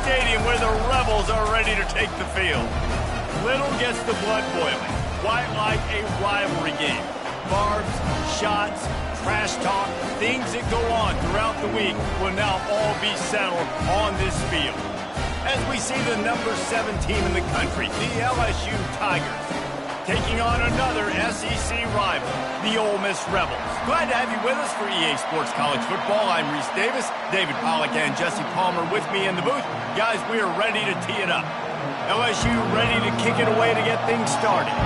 stadium where the Rebels are ready to take the field. Little gets the blood boiling, quite like a rivalry game. Barbs, shots, trash talk, things that go on throughout the week will now all be settled on this field. As we see the number 7 team in the country, the LSU Tigers, taking on another SEC rival, the Ole Miss Rebels. Glad to have you with us for EA Sports College Football. I'm Reese Davis, David Pollack and Jesse Palmer with me in the booth. Guys, we are ready to tee it up. LSU ready to kick it away to get things started.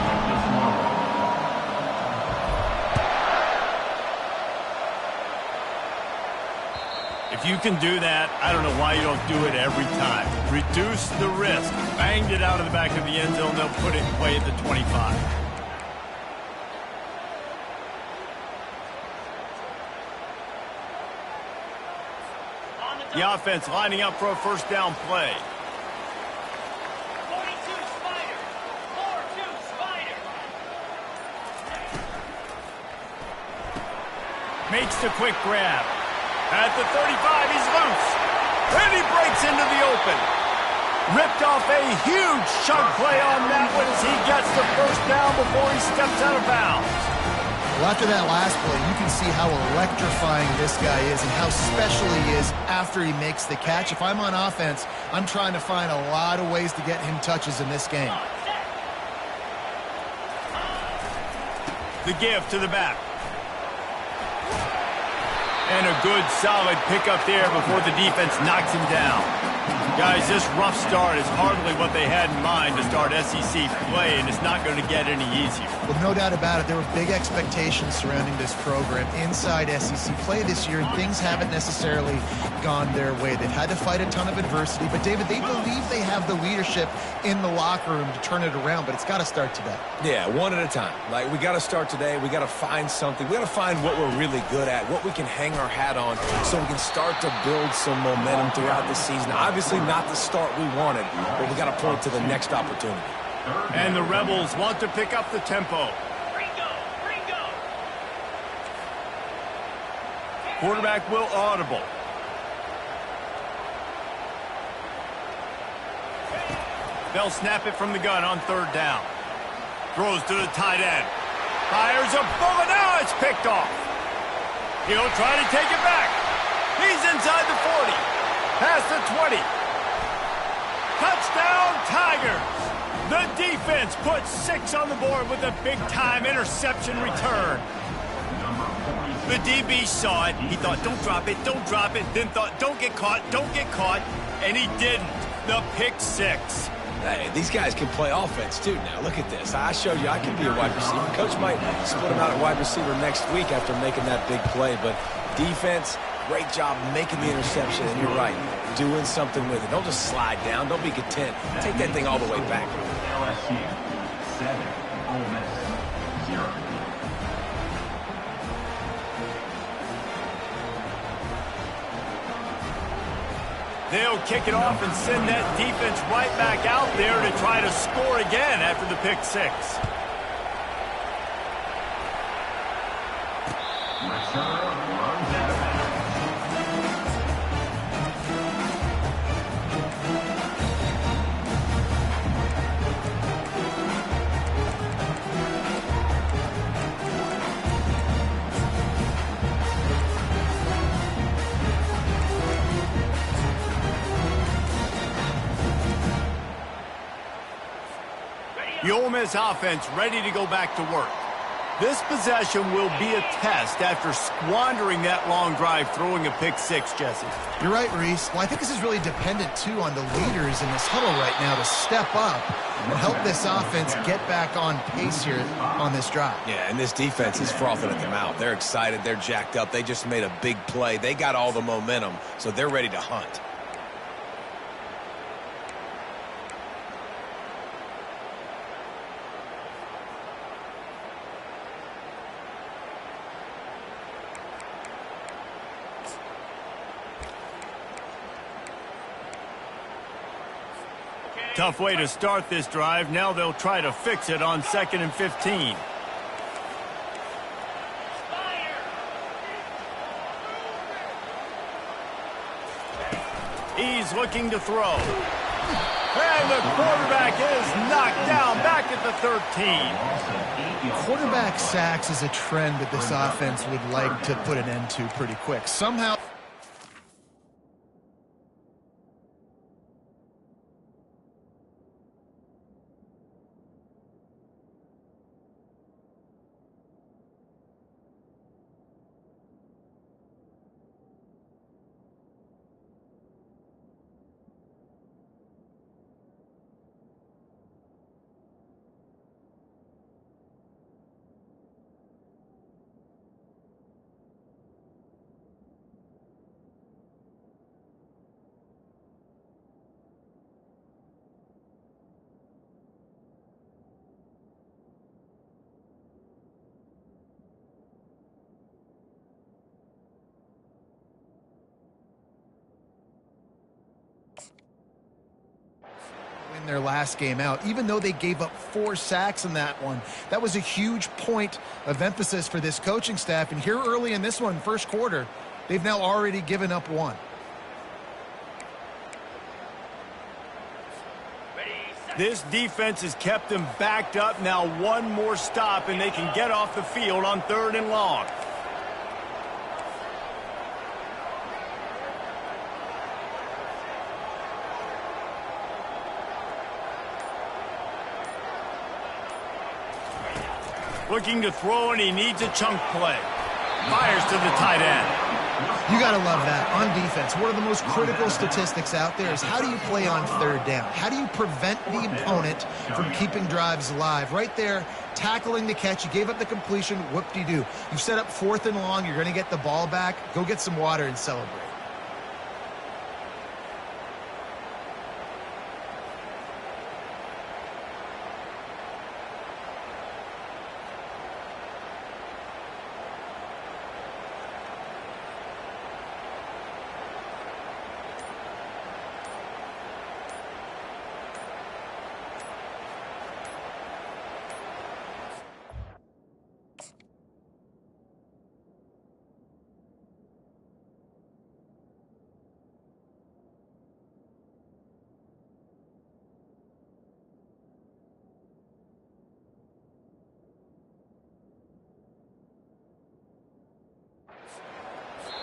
If you can do that, I don't know why you don't do it every time. Reduce the risk. Banged it out of the back of the end zone. They'll put it in play at the 25. The offense lining up for a first down play. 42 Spider. 4-2 Spider. Makes the quick grab. At the 35, he's loose. And he breaks into the open. Ripped off a huge chunk play on that one as he gets the first down before he steps out of bounds. Well, after that last play, you can see how electrifying this guy is and how special he is after he makes the catch. If I'm on offense, I'm trying to find a lot of ways to get him touches in this game. The give to the back. And a good, solid pickup there before the defense knocks him down. Guys, this rough start is hardly what they had in mind to start SEC play, and it's not going to get any easier. Well, no doubt about it. There were big expectations surrounding this program inside SEC play this year, and things haven't necessarily gone their way. They've had to fight a ton of adversity, but, David, they believe they have the leadership in the locker room to turn it around, but it's got to start today. Yeah, one at a time. Like, we got to start today. We got to find something. We got to find what we're really good at, what we can hang our hat on so we can start to build some momentum throughout the season. Obviously not the start we wanted, but we got to point to the next opportunity. And the Rebels want to pick up the tempo. Ringo. Quarterback will audible. They'll snap it from the gun on third down. Throws to the tight end. Fires a bullet. Now it's picked off. He'll try to take it back. He's inside the 40. Past the 20. Touchdown, Tigers. The defense puts 6 on the board with a big-time interception return. The DB saw it. He thought, don't drop it, then thought, don't get caught, and he didn't. The pick 6. Hey, these guys can play offense, too, now. Look at this. I showed you I can be a wide receiver. Coach might split him out at wide receiver next week after making that big play, but defense, great job making the interception, and you're right, doing something with it. Don't just slide down. Don't be content. Take that thing all the way back. LSU 7, Ole Miss 0. They'll kick it off and send that defense right back out there to try to score again after the pick 6. The Ole Miss offense ready to go back to work. This possession will be a test after squandering that long drive throwing a pick 6, Jesse. You're right, Reese. Well, I think this is really dependent, too, on the leaders in this huddle right now to step up and help this offense get back on pace here on this drive. Yeah, and this defense is frothing at the mouth. They're excited. They're jacked up. They just made a big play. They got all the momentum, so they're ready to hunt. Tough way to start this drive. Now they'll try to fix it on 2nd and 15. He's looking to throw. And the quarterback is knocked down back at the 13. Quarterback sacks is a trend that this offense would like to put an end to pretty quick. Somehow... in their last game out, even though they gave up 4 sacks in that one. That was a huge point of emphasis for this coaching staff. And here early in this one, first quarter, they've now already given up 1. This defense has kept them backed up. Now one more stop, and they can get off the field on 3rd and long. Looking to throw, and he needs a chunk play. Fires to the tight end. You got to love that. On defense, one of the most critical statistics out there is how do you play on 3rd down? How do you prevent the opponent from keeping drives alive? Right there, tackling the catch. You gave up the completion. Whoop-de-doo. You've set up 4th and long. You're going to get the ball back. Go get some water and celebrate.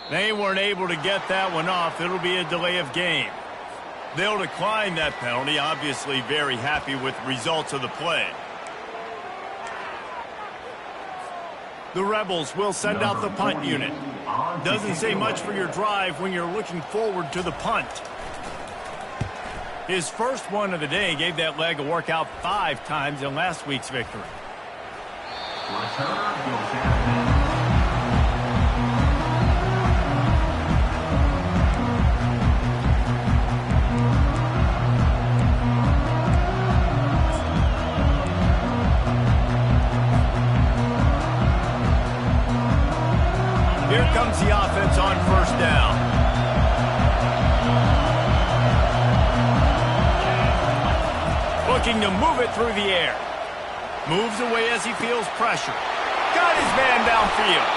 They weren't able to get that one off. It'll be a delay of game. They'll decline that penalty. Obviously very happy with the results of the play. The Rebels will send out the punt unit. Doesn't say much for your drive when you're looking forward to the punt. His first one of the day gave that leg a workout 5 times in last week's victory. Return goes out. Here comes the offense on 1st down. Looking to move it through the air. Moves away as he feels pressure. Got his man downfield.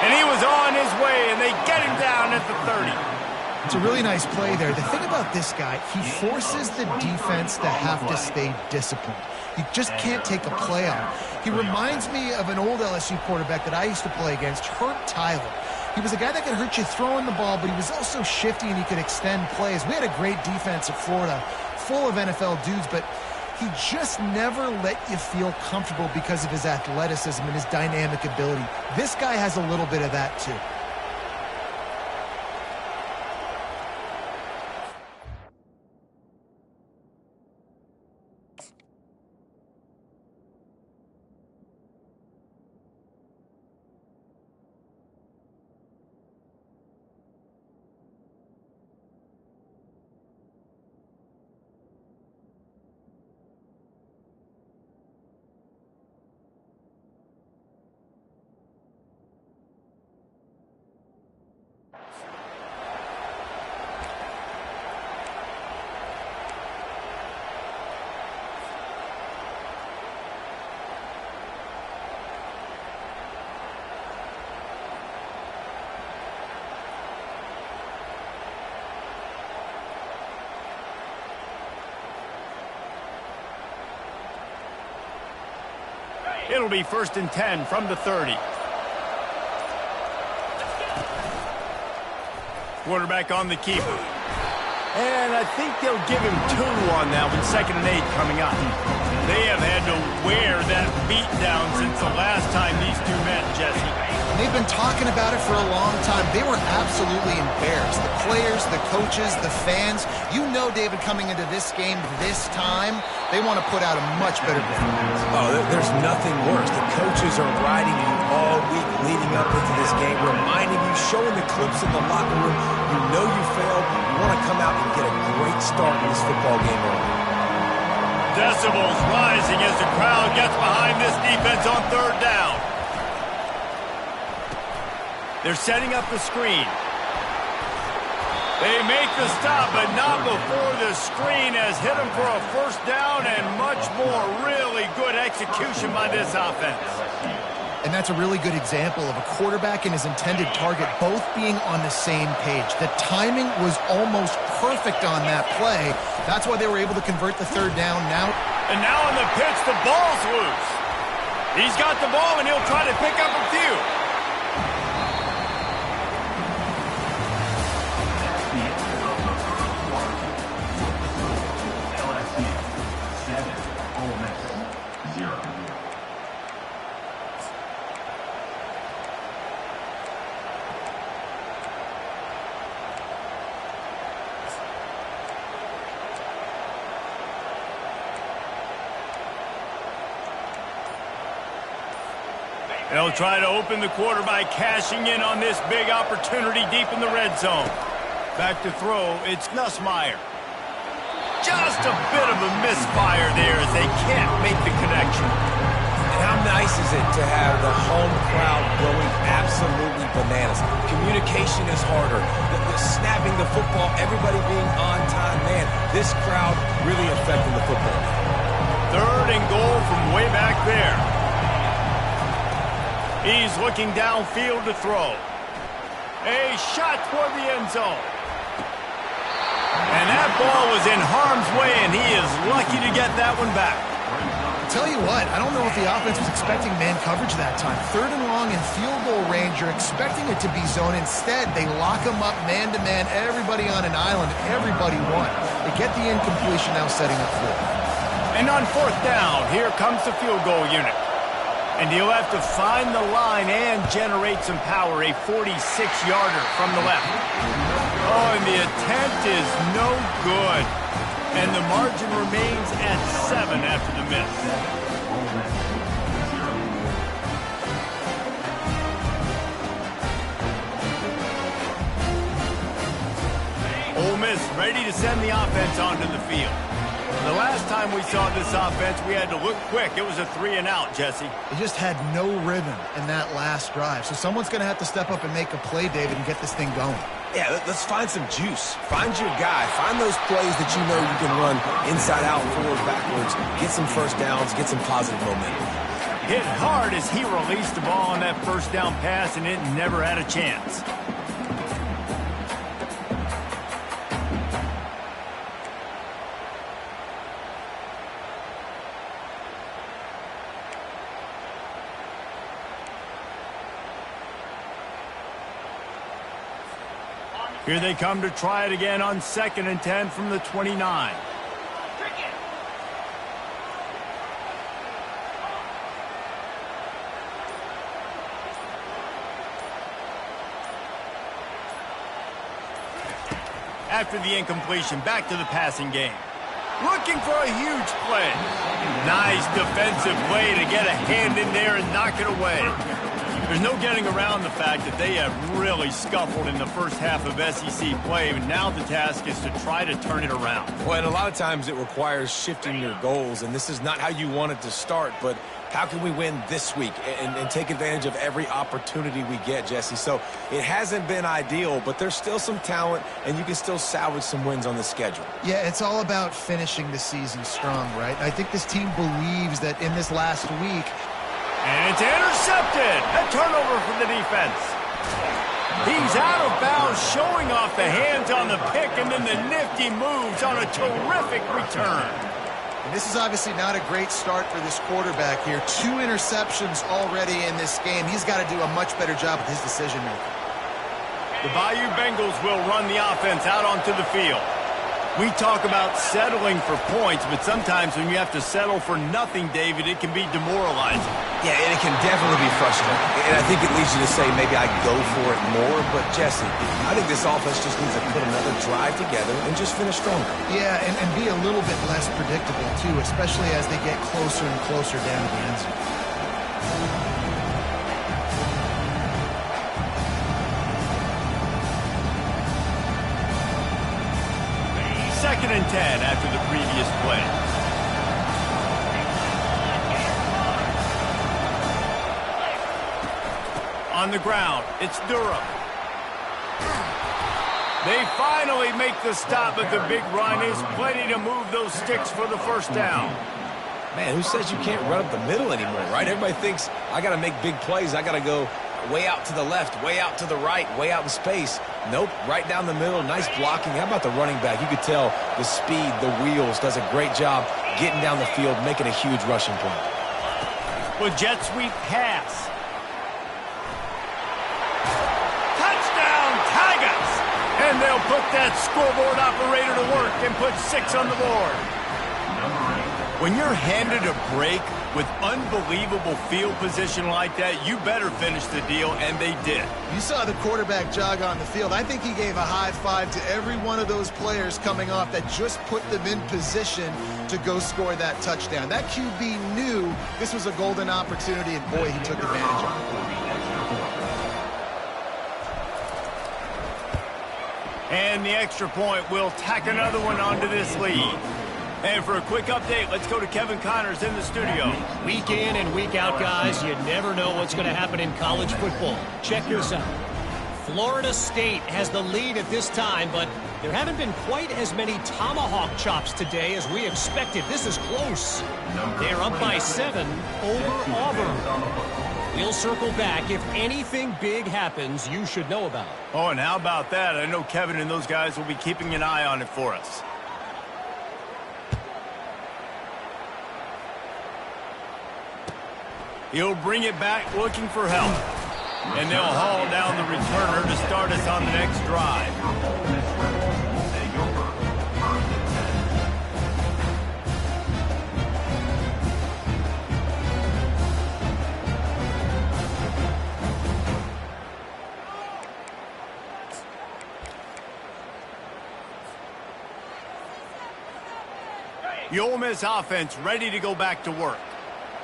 And he was on his way, and they get him down at the 30. It's a really nice play there. The thing about this guy, he forces the defense to have to stay disciplined. You just can't take a play on him. He reminds me of an old LSU quarterback that I used to play against, Herb Tyler. He was a guy that could hurt you throwing the ball, but he was also shifty and he could extend plays. We had a great defense at Florida, full of NFL dudes, but he just never let you feel comfortable because of his athleticism and his dynamic ability. This guy has a little bit of that too. It'll be 1st and 10 from the 30. Quarterback on the keeper. And I think they'll give him 2 on that one, 2nd and 8 coming up. They have had to wear that beatdown since the last time these two met, Jesse. They've been talking about it for a long time. They were absolutely embarrassed. The players, the coaches, the fans. You know, David, coming into this game this time, they want to put out a much better performance. Oh, there's nothing worse. The coaches are riding you all week leading up into this game, reminding you, showing the clips in the locker room. You know you failed. You want to come out and get a great start in this football game early. Decibels rising as the crowd gets behind this defense on 3rd down. They're setting up the screen. They make the stop, but not before the screen has hit them for a 1st down and much more. Really good execution by this offense. And that's a really good example of a quarterback and his intended target both being on the same page. The timing was almost perfect on that play. That's why they were able to convert the 3rd down now. And now on the pitch, the ball's loose. He's got the ball, and he'll try to pick up a few. They'll try to open the quarter by cashing in on this big opportunity deep in the red zone. Back to throw, it's Nussmeier. Just a bit of a misfire there as they can't make the connection. And how nice is it to have the home crowd going absolutely bananas? Communication is harder. The snapping the football, everybody being on time. Man, this crowd really affecting the football. 3rd and goal from way back there. He's looking downfield to throw. A shot toward the end zone. And that ball was in harm's way, and he is lucky to get that one back. Tell you what, I don't know if the offense was expecting man coverage that time. 3rd and long in field goal range, you're expecting it to be zone. Instead, they lock them up man-to-man, everybody on an island, everybody won. They get the incompletion now setting up 4th. And on 4th down, here comes the field goal unit. And he'll have to find the line and generate some power, a 46-yarder from the left. Oh, and the attempt is no good. And the margin remains at 7 after the miss. Ole Miss ready to send the offense onto the field. The last time we saw this offense, we had to look quick. It was a 3-and-out, Jesse. They just had no rhythm in that last drive. So someone's going to have to step up and make a play, David, and get this thing going. Yeah, let's find some juice. Find your guy. Find those plays that you know you can run inside out, forward, backwards. Get some 1st downs. Get some positive momentum. Hit hard as he released the ball on that 1st down pass, and it never had a chance. Here they come to try it again on 2nd and 10 from the 29. After the incompletion, back to the passing game. Looking for a huge play. Nice defensive play to get a hand in there and knock it away. There's no getting around the fact that they have really scuffled in the first half of SEC play, and now the task is to try to turn it around. Well, and a lot of times it requires shifting your goals, and this is not how you want it to start, but how can we win this week and take advantage of every opportunity we get, Jesse? So it hasn't been ideal, but there's still some talent, and you can still salvage some wins on the schedule. Yeah, it's all about finishing the season strong, right? I think this team believes that in this last week. And it's intercepted. A turnover for the defense. He's out of bounds, showing off the hands on the pick, and then the nifty moves on a terrific return. And this is obviously not a great start for this quarterback here. 2 interceptions already in this game. He's got to do a much better job with his decision-making. The Bayou Bengals will run the offense out onto the field. We talk about settling for points, but sometimes when you have to settle for nothing, David, it can be demoralizing. Yeah, and it can definitely be frustrating. And I think it leads you to say maybe I go for it more. But, Jesse, I think this offense just needs to put another drive together and just finish stronger. Yeah, and be a little bit less predictable, too, especially as they get closer and closer down to the end zone. 2nd and 10 after the previous play. On the ground, it's Durham. They finally make the stop, but the big run is plenty to move those sticks for the first down. Man, who says you can't run up the middle anymore, right? Everybody thinks I got to make big plays. I got to go way out to the left, way out to the right, way out in space. Nope, right down the middle, nice blocking. How about the running back? You could tell the speed, the wheels, does a great job getting down the field, making a huge rushing play. With jet sweep pass. Touchdown, Tigers! And they'll put that scoreboard operator to work and put 6 on the board. When you're handed a break with unbelievable field position like that, you better finish the deal, and they did. You saw the quarterback jog on the field. I think he gave a high five to every one of those players coming off that just put them in position to go score that touchdown. That QB knew this was a golden opportunity, and boy, he took advantage of it. And the extra point will tack another one onto this lead. And for a quick update, let's go to Kevin Connors in the studio. Week in and week out, guys, you never know what's going to happen in college football. Check this out. Florida State has the lead at this time, but there haven't been quite as many tomahawk chops today as we expected. This is close. They're up by 7 over Auburn. We'll circle back. If anything big happens, you should know about it. Oh, and how about that? I know Kevin and those guys will be keeping an eye on it for us. He'll bring it back looking for help. And they'll haul down the returner to start us on the next drive. The Ole Miss offense ready to go back to work.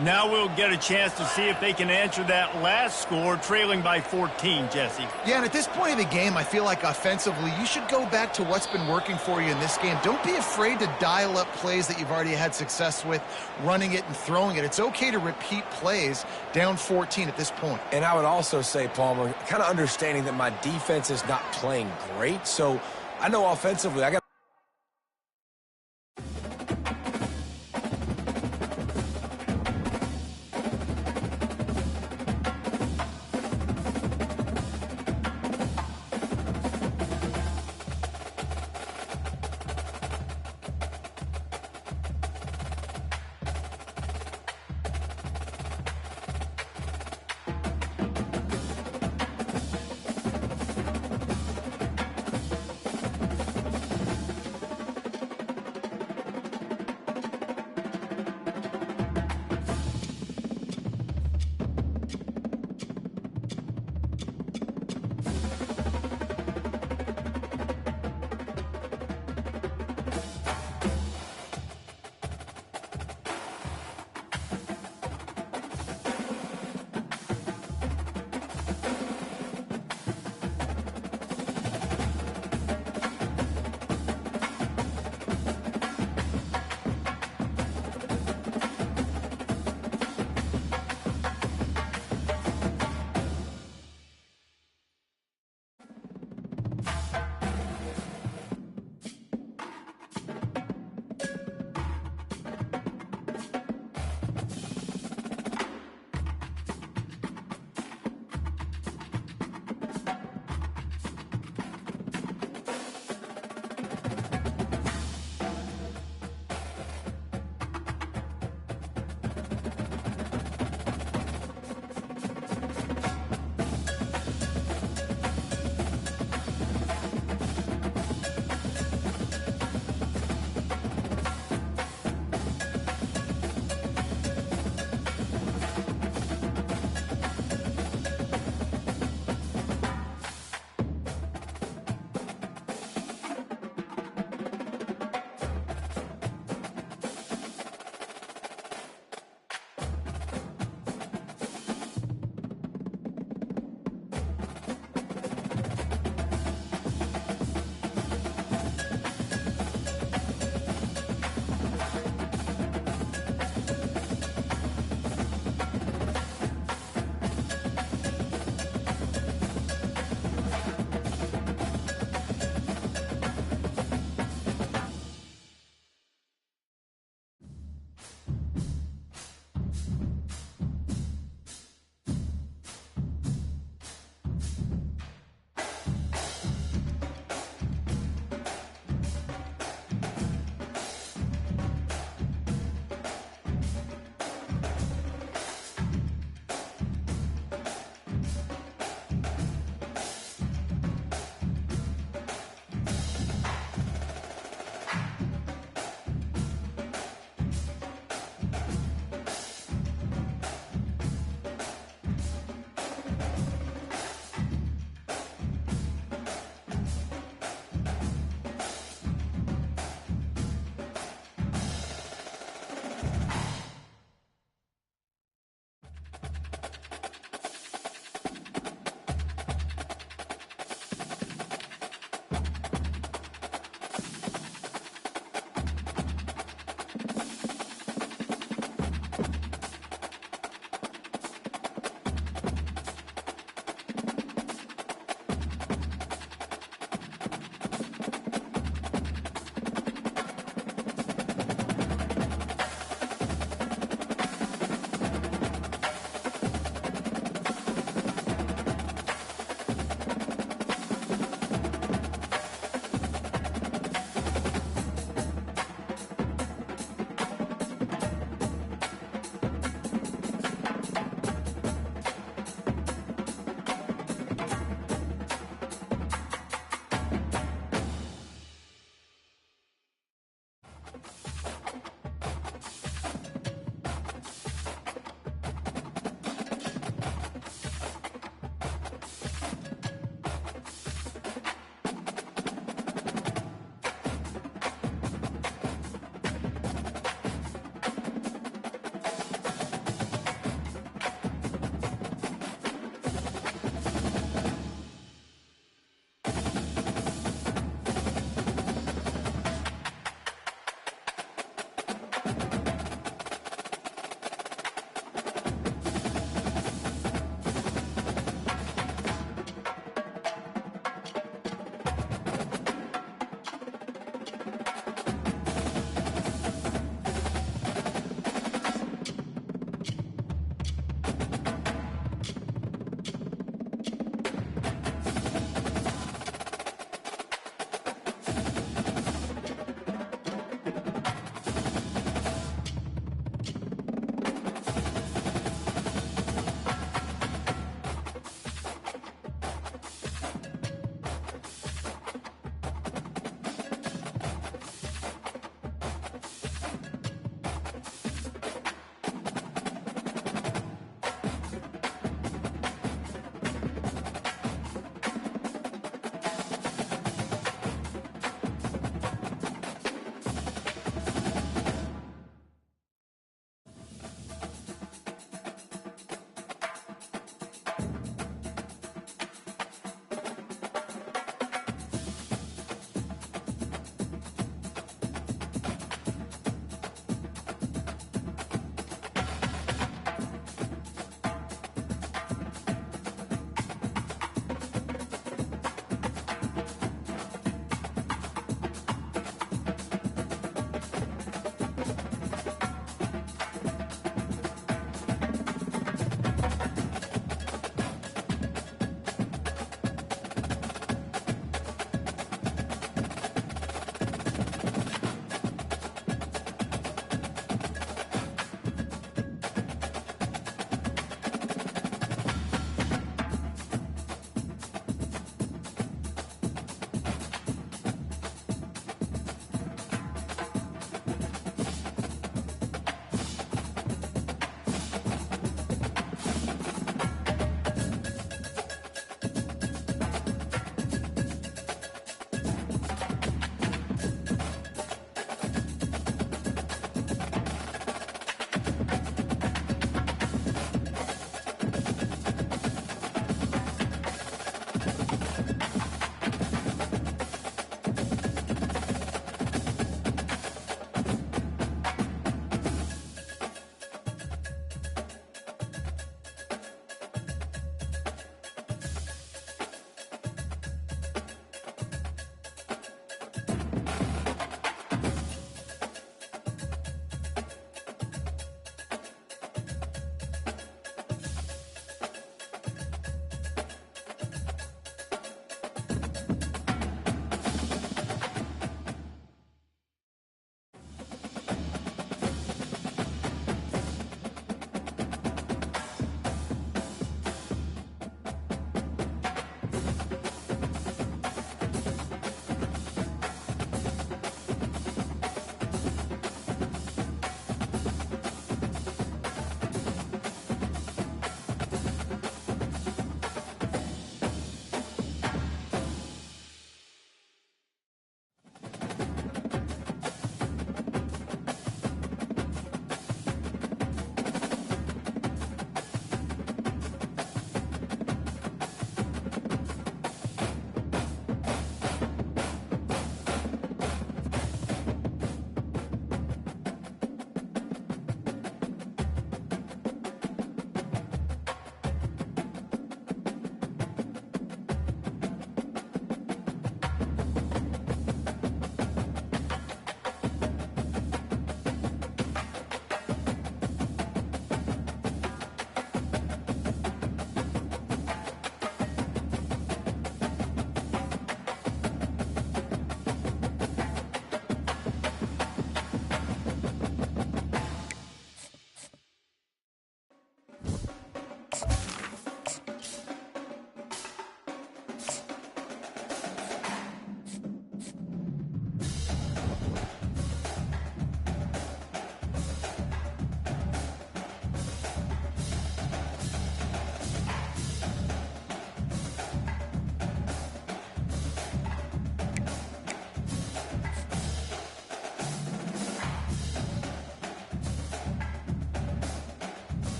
Now we'll get a chance to see if they can answer that last score, trailing by 14, Jesse. Yeah, and at this point of the game, I feel like offensively, you should go back to what's been working for you in this game. Don't be afraid to dial up plays that you've already had success with, running it and throwing it. It's okay to repeat plays down 14 at this point. And I would also say, Palmer, kind of understanding that my defense is not playing great, so I know offensively I got